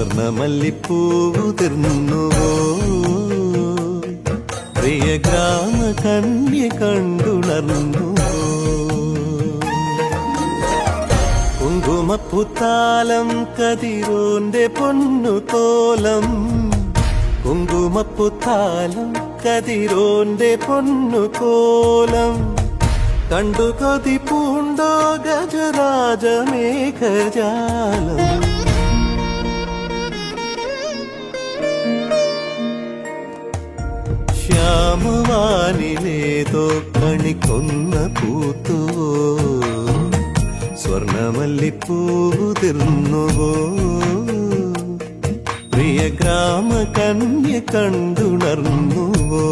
സ്വർണമല്ലിപ്പൂവുതിർന്നുവോ പ്രിയ ഗ്രാമ കന്യ കണ്ടുണർന്നുവോ കുങ്കുമപ്പുത്താലം കതിരോന്റെ പൊന്നുതോലം കുങ്കുമപ്പുത്താലം കതിരോന്റെ പൊന്നുകോലം കണ്ടു കൊതി പൂണ്ടോ ഗജരാജമേഘജാലം ശ്യാമവാനിലേതോ കണിക്കൊന്ന പൂത്തുവോ സ്വർണമല്ലിപ്പൂവുതിർന്നുവോ പ്രിയ ഗ്രാമ കന്യ കണ്ടുണർന്നുവോ